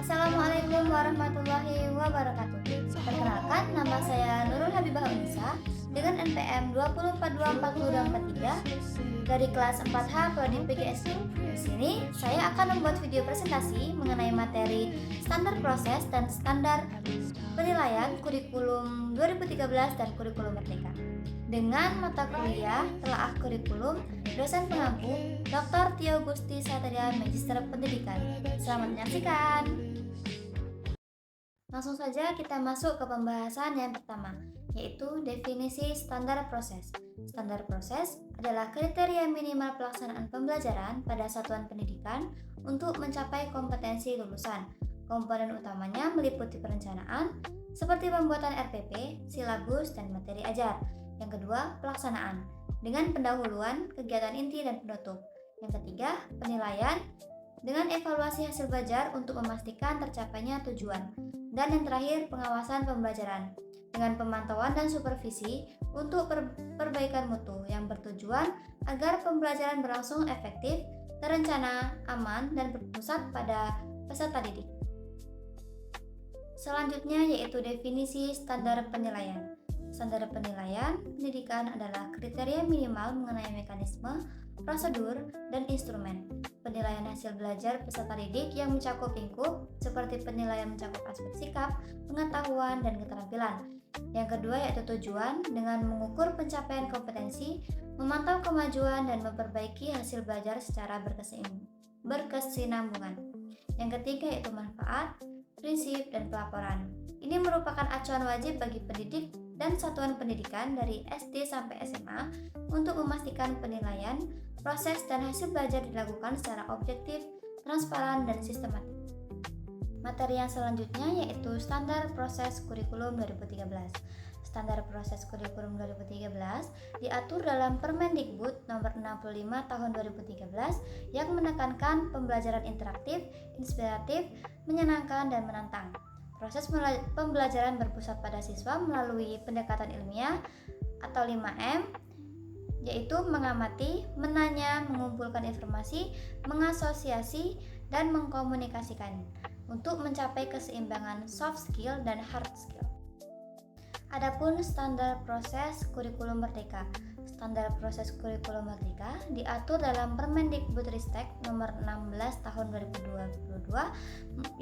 Assalamualaikum warahmatullahi wabarakatuh. Perkenalkan, nama saya Nurul Habibah Unisa dengan NPM 2042443 dari kelas 4H Prodi PGSD. Di sini saya akan membuat video presentasi mengenai materi standar proses dan standar penilaian kurikulum 2013 dan kurikulum Merdeka. Dengan mata kuliah telaah kurikulum, dosen pengampu Dr. Tio Gusti Satria, Magister Pendidikan. Selamat menyaksikan. Langsung saja kita masuk ke pembahasan yang pertama, yaitu definisi standar proses. Standar proses adalah kriteria minimal pelaksanaan pembelajaran pada satuan pendidikan untuk mencapai kompetensi lulusan. Komponen utamanya meliputi perencanaan, seperti pembuatan RPP, silabus, dan materi ajar. Yang kedua, pelaksanaan, dengan pendahuluan, kegiatan inti, dan penutup. Yang ketiga, penilaian, dengan evaluasi hasil belajar untuk memastikan tercapainya tujuan. Dan yang terakhir, pengawasan pembelajaran, dengan pemantauan dan supervisi untuk perbaikan mutu yang bertujuan agar pembelajaran berlangsung efektif, terencana, aman, dan berpusat pada peserta didik. Selanjutnya yaitu definisi standar penilaian. Standar penilaian pendidikan adalah kriteria minimal mengenai mekanisme, prosedur, dan instrumen penilaian hasil belajar peserta didik yang mencakup lingkup, seperti penilaian mencakup aspek sikap, pengetahuan, dan keterampilan. Yang kedua yaitu tujuan, dengan mengukur pencapaian kompetensi, memantau kemajuan, dan memperbaiki hasil belajar secara berkesinambungan. Yang ketiga yaitu manfaat, prinsip, dan pelaporan. Ini merupakan acuan wajib bagi pendidik dan satuan pendidikan dari SD sampai SMA untuk memastikan penilaian, proses, dan hasil belajar dilakukan secara objektif, transparan, dan sistematik. Materi yang selanjutnya yaitu standar proses kurikulum 2013. Standar proses kurikulum 2013 diatur dalam Permendikbud nomor 65 tahun 2013 yang menekankan pembelajaran interaktif, inspiratif, menyenangkan, dan menantang. Proses pembelajaran berpusat pada siswa melalui pendekatan ilmiah atau 5M, yaitu mengamati, menanya, mengumpulkan informasi, mengasosiasi, dan mengkomunikasikan untuk mencapai keseimbangan soft skill dan hard skill. Adapun standar proses kurikulum Merdeka. Standar proses kurikulum Merdeka diatur dalam Permendikbudristek nomor 16 tahun 2022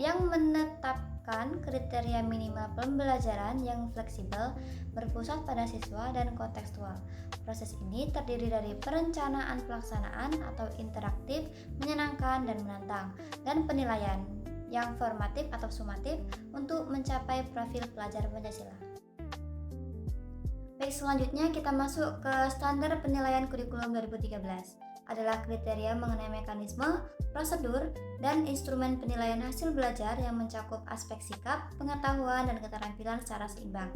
yang menetapkan kriteria minimal pembelajaran yang fleksibel, berpusat pada siswa, dan kontekstual. Proses ini terdiri dari perencanaan pelaksanaan atau interaktif, menyenangkan, dan menantang, dan penilaian yang formatif atau sumatif untuk mencapai profil pelajar Pancasila. Baik, selanjutnya kita masuk ke standar penilaian kurikulum 2013. Adalah kriteria mengenai mekanisme, prosedur, dan instrumen penilaian hasil belajar yang mencakup aspek sikap, pengetahuan, dan keterampilan secara seimbang.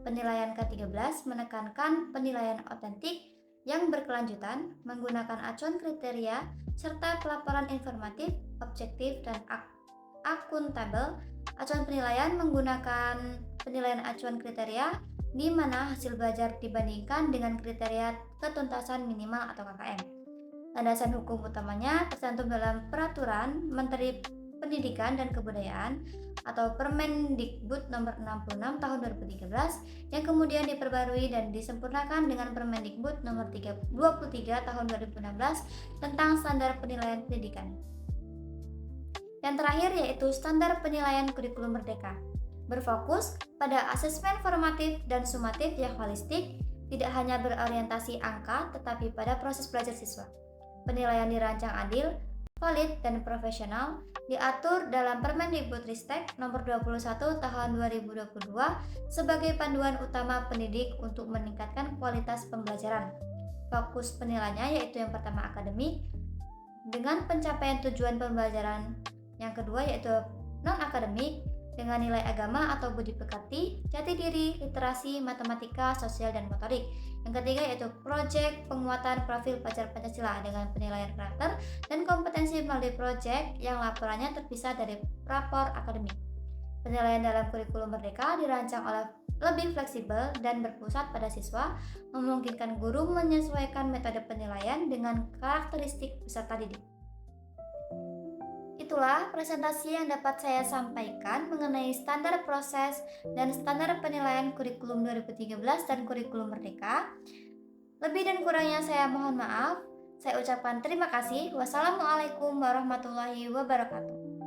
Penilaian ke-13 menekankan penilaian otentik yang berkelanjutan, menggunakan acuan kriteria, serta pelaporan informatif, objektif, dan akuntabel. Acuan penilaian menggunakan penilaian acuan kriteria di mana hasil belajar dibandingkan dengan kriteria ketuntasan minimal atau KKM. Landasan hukum utamanya tercantum dalam Peraturan Menteri Pendidikan dan Kebudayaan atau Permendikbud nomor 66 tahun 2013 yang kemudian diperbarui dan disempurnakan dengan Permendikbud nomor 23 tahun 2016 tentang standar penilaian pendidikan. Yang terakhir yaitu standar penilaian kurikulum Merdeka. Berfokus pada asesmen formatif dan sumatif yang holistik, tidak hanya berorientasi angka tetapi pada proses belajar siswa. Penilaian dirancang adil, valid, dan profesional, diatur dalam Permendikbudristek nomor 21 tahun 2022 sebagai panduan utama pendidik untuk meningkatkan kualitas pembelajaran. Fokus penilaiannya yaitu yang pertama akademik dengan pencapaian tujuan pembelajaran, yang kedua yaitu non-akademik dengan nilai agama atau budi pekerti, jati diri, literasi, matematika, sosial, dan motorik. Yang ketiga yaitu proyek penguatan profil pelajar Pancasila dengan penilaian karakter dan kompetensi melalui proyek yang laporannya terpisah dari rapor akademik. Penilaian dalam kurikulum Merdeka dirancang lebih fleksibel dan berpusat pada siswa, memungkinkan guru menyesuaikan metode penilaian dengan karakteristik peserta didik. itulah presentasi yang dapat saya sampaikan mengenai standar proses dan standar penilaian kurikulum 2013 dan kurikulum Merdeka. Lebih dan kurangnya saya mohon maaf. Saya ucapkan terima kasih. Wassalamualaikum warahmatullahi wabarakatuh.